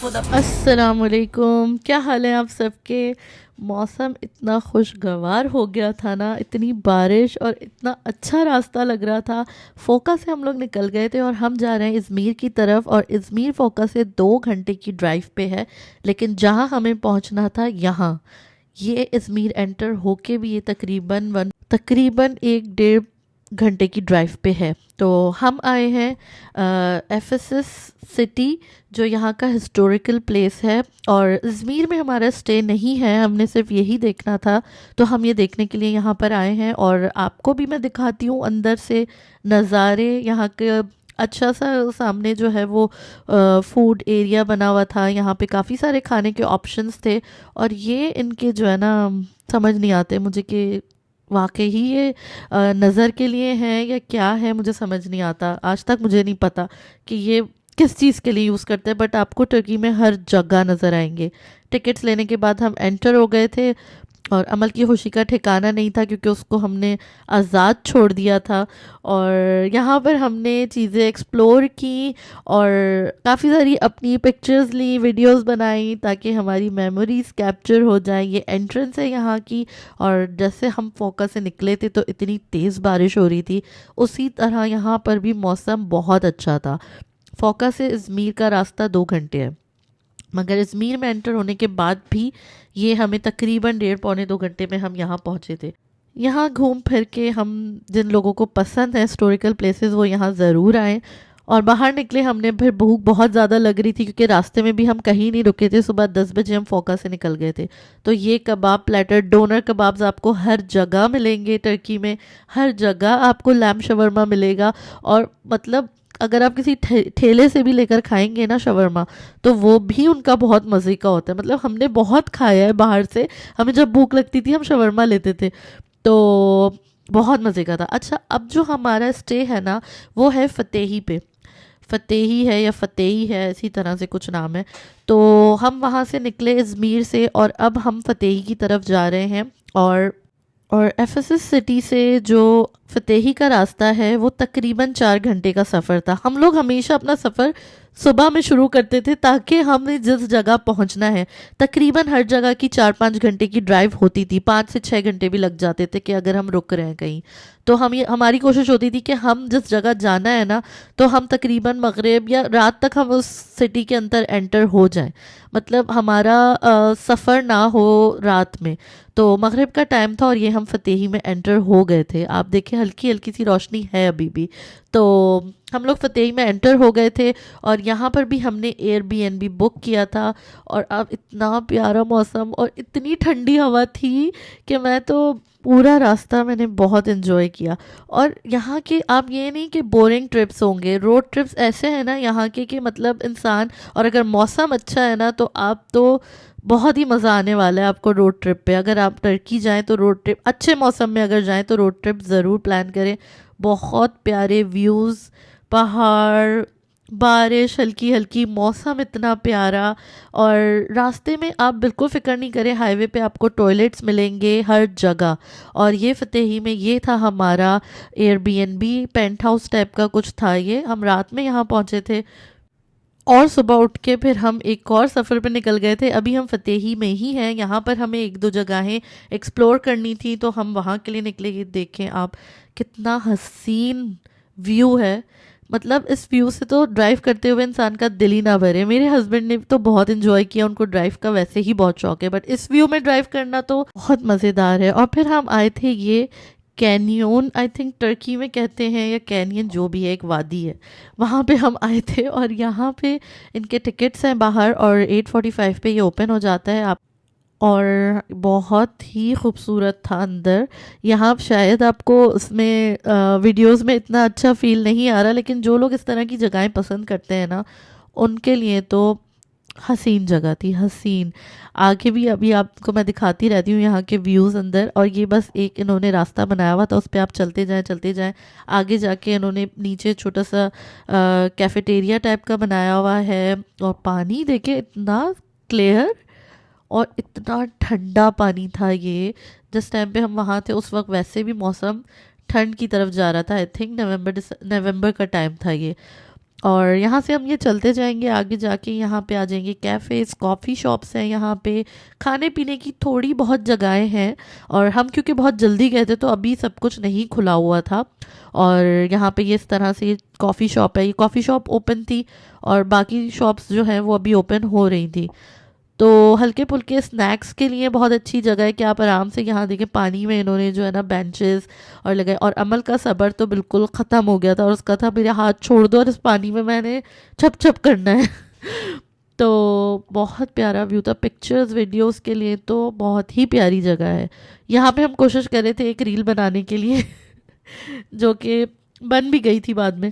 अस्सलामुअलैकुम, क्या हाल है आप सबके। मौसम इतना खुशगवार हो गया था ना, इतनी बारिश और इतना अच्छा रास्ता लग रहा था। फोका से हम लोग निकल गए थे और हम जा रहे हैं इज़मीर की तरफ, और इज़मीर फोका से 2 घंटे की ड्राइव पे है। लेकिन जहाँ हमें पहुँचना था, यहाँ ये इज़मीर एंटर होके भी ये तकरीबन 1 डेढ़ घंटे की ड्राइव पे है। तो हम आए हैं एफेसस सिटी, जो यहाँ का हिस्टोरिकल प्लेस है। और इज़मीर में हमारा स्टे नहीं है, हमने सिर्फ यही देखना था, तो हम ये देखने के लिए यहाँ पर आए हैं। और आपको भी मैं दिखाती हूँ अंदर से नज़ारे यहाँ के। अच्छा सा सामने जो है वो फूड एरिया बना हुआ था, यहाँ पे काफ़ी सारे खाने के ऑप्शंस थे। और ये इनके जो है ना, समझ नहीं आते मुझे कि वाकई ही ये नज़र के लिए है या क्या है, मुझे समझ नहीं आता। आज तक मुझे नहीं पता कि ये किस चीज़ के लिए यूज़ करते हैं, बट आपको टर्की में हर जगह नज़र आएंगे। टिकट्स लेने के बाद हम एंटर हो गए थे, और अमल की खुशी का ठिकाना नहीं था क्योंकि उसको हमने आज़ाद छोड़ दिया था। और यहाँ पर हमने चीज़ें एक्सप्लोर की और काफ़ी सारी अपनी पिक्चर्स ली, वीडियोस बनाई, ताकि हमारी मेमोरीज कैप्चर हो जाए। ये एंट्रेंस है यहाँ की। और जैसे हम फोकस से निकले थे तो इतनी तेज़ बारिश हो रही थी, उसी तरह यहाँ पर भी मौसम बहुत अच्छा था। फोका से इज़मीर का रास्ता 2 घंटे है, मगर इज़मीर में एंटर होने के बाद भी ये हमें तकरीबन 1.5 पौने 2 घंटे में हम यहाँ पहुँचे थे। यहाँ घूम फिर के हम, जिन लोगों को पसंद है हिस्टोरिकल प्लेसेस, वो यहाँ ज़रूर आएँ। और बाहर निकले, हमने फिर भूख बहुत ज़्यादा लग रही थी क्योंकि रास्ते में भी हम कहीं नहीं रुके थे। सुबह 10 बजे हम फोका से निकल गए थे। तो ये कबाब प्लेटर, डोनर कबाब्स आपको हर जगह मिलेंगे टर्की में, हर जगह आपको लैम्ब शवरमा मिलेगा। और मतलब अगर आप किसी ठेले से भी लेकर खाएंगे ना शवरमा, तो वो भी उनका बहुत मज़े का होता है। मतलब हमने बहुत खाया है बाहर से, हमें जब भूख लगती थी हम शवरमा लेते थे, तो बहुत मज़े का था। अच्छा, अब जो हमारा स्टे है ना, वो है फ़तेही पे। फ़तेही है या फ़तेही है, इसी तरह से कुछ नाम है। तो हम वहाँ से निकले इज़मीर से, और अब हम फ़तेही की तरफ जा रहे हैं। और एफएसएस सिटी से जो फ़तेही का रास्ता है, वो तकरीबन 4 घंटे का सफ़र था। हम लोग हमेशा अपना सफ़र सुबह में शुरू करते थे, ताकि हमें जिस जगह पहुंचना है, तकरीबन हर जगह की 4-5 घंटे की ड्राइव होती थी, 5 से 6 घंटे भी लग जाते थे कि अगर हम रुक रहे हैं कहीं। तो हमारी कोशिश होती थी कि हम जिस जगह जाना है ना, तो हम तकरीबन मगरिब या रात तक हम उस सिटी के अंदर एंटर हो जाएं। मतलब हमारा सफ़र ना हो रात में। तो मगरिब का टाइम था और ये हम फ़तेही में एंटर हो गए थे। आप देखें, हल्की हल्की सी रोशनी है अभी भी। तो हम लोग फ़तेही में एंटर हो गए थे, और यहाँ पर भी हमने एयरबीएनबी बुक किया था। और अब इतना प्यारा मौसम और इतनी ठंडी हवा थी कि मैं तो पूरा रास्ता मैंने बहुत इन्जॉय किया। और यहाँ के, आप ये नहीं कि बोरिंग ट्रिप्स होंगे, रोड ट्रिप्स ऐसे हैं ना यहाँ के कि मतलब इंसान, और अगर मौसम अच्छा है ना, तो आप तो बहुत ही मज़ा आने वाला है आपको रोड ट्रिप पे। अगर आप टर्की जाएं तो रोड ट्रिप, अच्छे मौसम में अगर जाएं तो रोड ट्रिप ज़रूर प्लान करें। बहुत प्यारे व्यूज़, पहाड़, बारिश, हल्की हल्की, मौसम इतना प्यारा। और रास्ते में आप बिल्कुल फ़िक्र नहीं करें, हाईवे पे आपको टॉयलेट्स मिलेंगे हर जगह। और ये फ़तेही में ये था हमारा एयरबीएनबी, पेंट हाउस टाइप का कुछ था ये। हम रात में यहाँ पहुँचे थे, और सुबह उठ के फिर हम एक और सफ़र पे निकल गए थे। अभी हम फ़तेही में ही हैं, यहाँ पर हमें 1-2 जगहें एक्सप्लोर करनी थी, तो हम वहाँ के लिए निकले। ये देखें आप, कितना हसीन व्यू है। मतलब इस व्यू से तो ड्राइव करते हुए इंसान का दिल ही ना भरे। मेरे हस्बैंड ने तो बहुत इन्जॉय किया, उनको ड्राइव का वैसे ही बहुत शौक है, बट इस व्यू में ड्राइव करना तो बहुत मज़ेदार है। और फिर हम आए थे ये कैनियन, आई थिंक टर्की में कहते हैं, या कैनियन, जो भी है, एक वादी है, वहाँ पे हम आए थे। और यहाँ पे इनके टिकट्स हैं बाहर, और 8:45 पे ये ओपन हो जाता है। आप, और बहुत ही खूबसूरत था अंदर। यहाँ शायद आपको उसमें वीडियोस में इतना अच्छा फील नहीं आ रहा, लेकिन जो लोग इस तरह की जगहें पसंद करते हैं ना, उनके लिए तो हसीन जगह थी, हसीन। आगे भी अभी आपको मैं दिखाती रहती हूँ यहाँ के व्यूज़ अंदर। और ये बस एक इन्होंने रास्ता बनाया हुआ था, उस पर आप चलते जाएं चलते जाएं। आगे जाके इन्होंने नीचे छोटा सा कैफेटेरिया टाइप का बनाया हुआ है। और पानी देखे, इतना क्लियर और इतना ठंडा पानी था ये। जिस टाइम पे हम वहाँ थे उस वक्त वैसे भी मौसम ठंड की तरफ जा रहा था। आई थिंक नवंबर का टाइम था ये। और यहाँ से हम ये चलते जाएंगे आगे जाके, यहाँ पे आ जाएंगे कैफ़ेज़, कॉफ़ी शॉप्स हैं यहाँ पे, खाने पीने की थोड़ी बहुत जगहें हैं। और हम क्योंकि बहुत जल्दी गए थे तो अभी सब कुछ नहीं खुला हुआ था। और यहाँ पे ये इस तरह से कॉफ़ी शॉप है, ये कॉफ़ी शॉप ओपन थी और बाकी शॉप्स जो हैं वो अभी ओपन हो रही थी। तो हल्के फुल्के स्नैक्स के लिए बहुत अच्छी जगह है कि आप आराम से यहाँ देखिए पानी में इन्होंने जो है ना बेंचेस और लगाए। और अमल का सब्र तो बिल्कुल ख़त्म हो गया था और उसका था मेरे हाथ छोड़ दो और इस पानी में मैंने छप छप करना है। तो बहुत प्यारा व्यू था, पिक्चर्स वीडियोस के लिए तो बहुत ही प्यारी जगह है। यहाँ पे हम कोशिश कर रहे थे एक रील बनाने के लिए जो कि बन भी गई थी बाद में।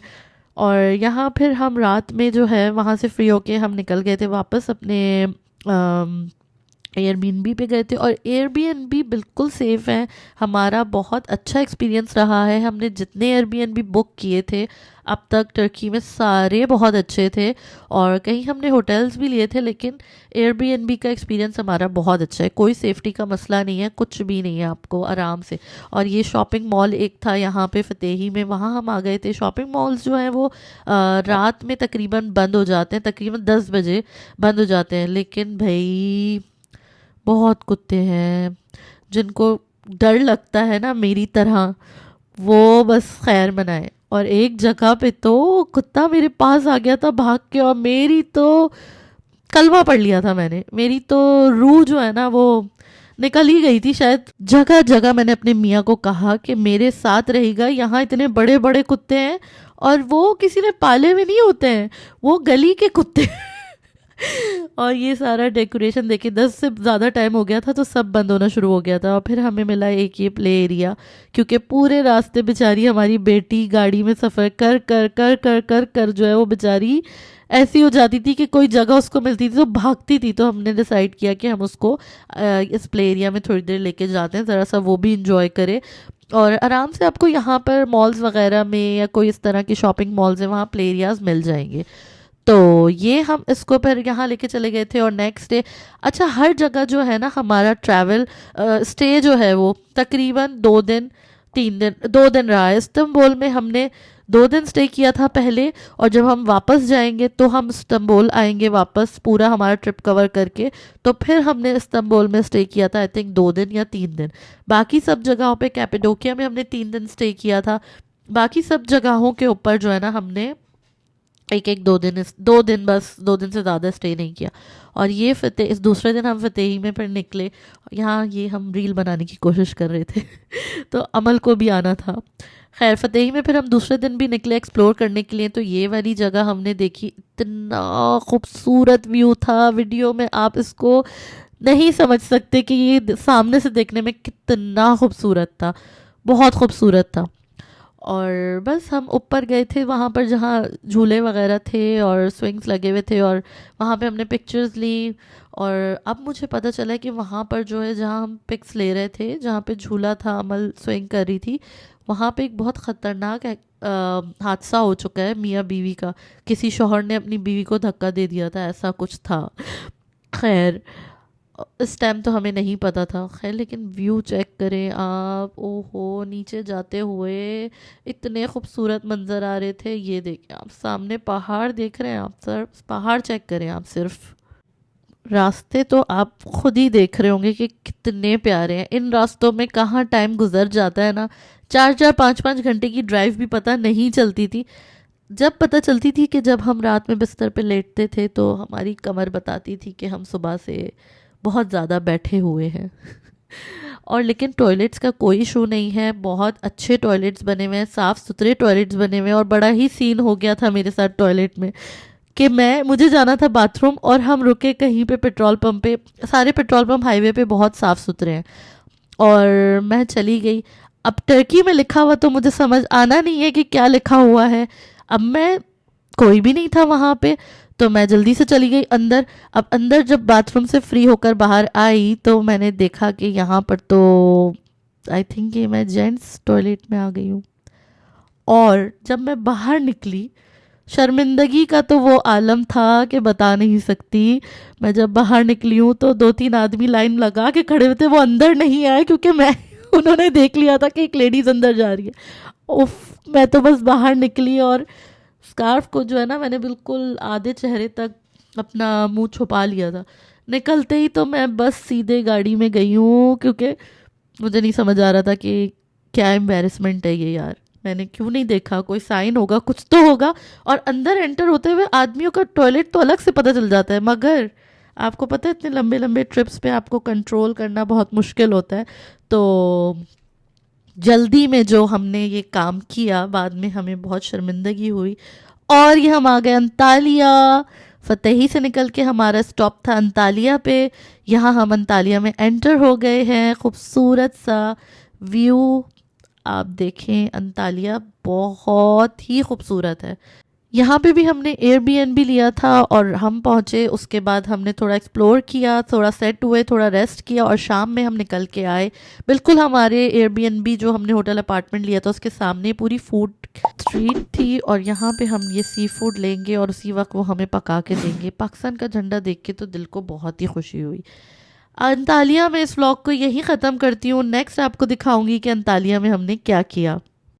और यहाँ फिर हम रात में जो है वहाँ से फ्री होके हम निकल गए थे वापस अपने एयरबीएनबी पे गए थे। और एयरबीएनबी बिल्कुल सेफ़ है, हमारा बहुत अच्छा एक्सपीरियंस रहा है। हमने जितने एयरबीएनबी बुक किए थे अब तक टर्की में सारे बहुत अच्छे थे। और कहीं हमने होटल्स भी लिए थे लेकिन एयरबीएनबी का एक्सपीरियंस हमारा बहुत अच्छा है, कोई सेफ्टी का मसला नहीं है, कुछ भी नहीं है, आपको आराम से। और ये शॉपिंग मॉल एक था यहाँ पे फतेही में, वहाँ हम आ गए थे। शॉपिंग मॉल्स जो हैं वो रात में तकरीबन बंद हो जाते हैं, तकरीबन 10 बजे बंद हो जाते हैं। लेकिन भाई बहुत कुत्ते हैं, जिनको डर लगता है ना मेरी तरह, वो बस खैर मनाए। और एक जगह पे तो कुत्ता मेरे पास आ गया था भाग के और मेरी तो कलमा पढ़ लिया था मैंने, मेरी तो रूह जो है ना वो निकल ही गई थी शायद। जगह जगह मैंने अपने मियाँ को कहा कि मेरे साथ रहेगा, यहाँ इतने बड़े बड़े कुत्ते हैं और वो किसी ने पाले हुए नहीं होते हैं, वो गली के कुत्ते और ये सारा डेकोरेशन देखे 10 से ज़्यादा टाइम हो गया था तो सब बंद होना शुरू हो गया था। और फिर हमें मिला एक ये प्ले एरिया, क्योंकि पूरे रास्ते बेचारी हमारी बेटी गाड़ी में सफ़र कर कर कर कर कर कर जो है वो बेचारी ऐसी हो जाती थी कि कोई जगह उसको मिलती थी तो भागती थी। तो हमने डिसाइड किया कि हम उसको इस प्ले एरिया में थोड़ी देर लेके जाते हैं, ज़रा सा वो भी इंजॉय करे। और आराम से आपको यहाँ पर मॉल्स वगैरह में या कोई इस तरह की शॉपिंग मॉल्स हैं वहाँ प्ले एरियाज मिल जाएंगे। तो ये हम इसको फिर यहाँ लेके चले गए थे। और नेक्स्ट डे, अच्छा हर जगह जो है ना हमारा ट्रैवल स्टे जो है वो तकरीबन 2 दिन 3 दिन 2 दिन रहा है। इस्तांबुल में हमने 2 दिन स्टे किया था पहले, और जब हम वापस जाएंगे तो हम इस्तांबुल आएंगे वापस पूरा हमारा ट्रिप कवर करके। तो फिर हमने इस्तांबुल में स्टे किया था आई थिंक 2 दिन या 3 दिन। बाकी सब जगहों पे, कैपेडोकिया में हमने 3 दिन स्टे किया था। बाकी सब जगहों के ऊपर जो है ना हमने एक एक 2 दिन, 2 दिन बस, 2 दिन से ज़्यादा स्टे नहीं किया। और ये इस दूसरे दिन हम फतेही में फिर निकले। यहाँ ये हम रील बनाने की कोशिश कर रहे थे तो अमल को भी आना था। खैर फतेही में फिर हम दूसरे दिन भी निकले एक्सप्लोर करने के लिए। तो ये वाली जगह हमने देखी, इतना खूबसूरत व्यू था, वीडियो में आप इसको नहीं समझ सकते कि ये सामने से देखने में कितना खूबसूरत था, बहुत खूबसूरत था। और बस हम ऊपर गए थे वहाँ पर जहाँ झूले वगैरह थे और स्विंग्स लगे हुए थे, और वहाँ पे हमने पिक्चर्स ली। और अब मुझे पता चला कि वहाँ पर जो है जहाँ हम पिक्स ले रहे थे, जहाँ पे झूला था अमल स्विंग कर रही थी, वहाँ पे एक बहुत ख़तरनाक हादसा हो चुका है मियाँ बीवी का। किसी शौहर ने अपनी बीवी को धक्का दे दिया था, ऐसा कुछ था। खैर इस टाइम तो हमें नहीं पता था। खैर लेकिन व्यू चेक करें आप, ओहो नीचे जाते हुए इतने खूबसूरत मंजर आ रहे थे। ये देखें आप, सामने पहाड़ देख रहे हैं आप, सर पहाड़ चेक करें आप, सिर्फ रास्ते तो आप खुद ही देख रहे होंगे कि कितने प्यारे हैं। इन रास्तों में कहाँ टाइम गुजर जाता है ना, 4-4 5-5 घंटे की ड्राइव भी पता नहीं चलती थी। जब पता चलती थी कि जब हम रात में बिस्तर पे लेटते थे तो हमारी कमर बताती थी कि हम सुबह से बहुत ज़्यादा बैठे हुए हैं और लेकिन टॉयलेट्स का कोई इशू नहीं है, बहुत अच्छे टॉयलेट्स बने हुए हैं, साफ़ सुथरे टॉयलेट्स बने हुए हैं। और बड़ा ही सीन हो गया था मेरे साथ टॉयलेट में कि मुझे जाना था बाथरूम और हम रुके कहीं पे पेट्रोल पंप पे। सारे पेट्रोल पंप हाईवे पे बहुत साफ़ सुथरे हैं, और मैं चली गई। अब टर्की में लिखा हुआ तो मुझे समझ आना नहीं है कि क्या लिखा हुआ है। अब मैं, कोई भी नहीं था वहाँ पे, तो मैं जल्दी से चली गई अंदर। अब अंदर जब बाथरूम से फ्री होकर बाहर आई तो मैंने देखा कि यहाँ पर तो आई थिंक ये मैं जेंट्स टॉयलेट में आ गई हूँ। और जब मैं बाहर निकली, शर्मिंदगी का तो वो आलम था कि बता नहीं सकती। मैं जब बाहर निकली हूँ तो 2-3 आदमी लाइन लगा के खड़े हुए थे, वो अंदर नहीं आए क्योंकि मैं उन्होंने देख लिया था कि एक लेडीज़ अंदर जा रही है। उफ, मैं तो बस बाहर निकली और स्कार्फ को जो है ना मैंने बिल्कुल आधे चेहरे तक अपना मुंह छुपा लिया था। निकलते ही तो मैं बस सीधे गाड़ी में गई हूँ, क्योंकि मुझे नहीं समझ आ रहा था कि क्या एम्बेरसमेंट है ये यार। मैंने क्यों नहीं देखा, कोई साइन होगा, कुछ तो होगा। और अंदर एंटर होते हुए आदमियों का टॉयलेट तो अलग से पता चल जाता है, मगर आपको पता है इतने लंबे लंबे ट्रिप्स पे आपको कंट्रोल करना बहुत मुश्किल होता है। तो जल्दी में जो हमने ये काम किया, बाद में हमें बहुत शर्मिंदगी हुई। और ये हम आ गए अंतालिया। फतेही से निकल के हमारा स्टॉप था अंतालिया पे। यहाँ हम अंतालिया में एंटर हो गए हैं। खूबसूरत सा व्यू आप देखें, अंतालिया बहुत ही खूबसूरत है। यहाँ पे भी हमने एयरबीएनबी लिया था और हम पहुँचे। उसके बाद हमने थोड़ा एक्सप्लोर किया, थोड़ा सेट हुए, थोड़ा रेस्ट किया और शाम में हम निकल के आए। बिल्कुल हमारे एयरबीएनबी जो हमने होटल अपार्टमेंट लिया था उसके सामने पूरी फूड स्ट्रीट थी और यहाँ पे हम ये सी फूड लेंगे और उसी वक्त वो हमें पका के देंगे। पाकिस्तान का झंडा देख के तो दिल को बहुत ही खुशी हुई। अंतालिया में इस व्लॉग को यहीं ख़त्म करती हूँ। नेक्स्ट आपको दिखाऊंगी कि अंतालिया में हमने क्या किया।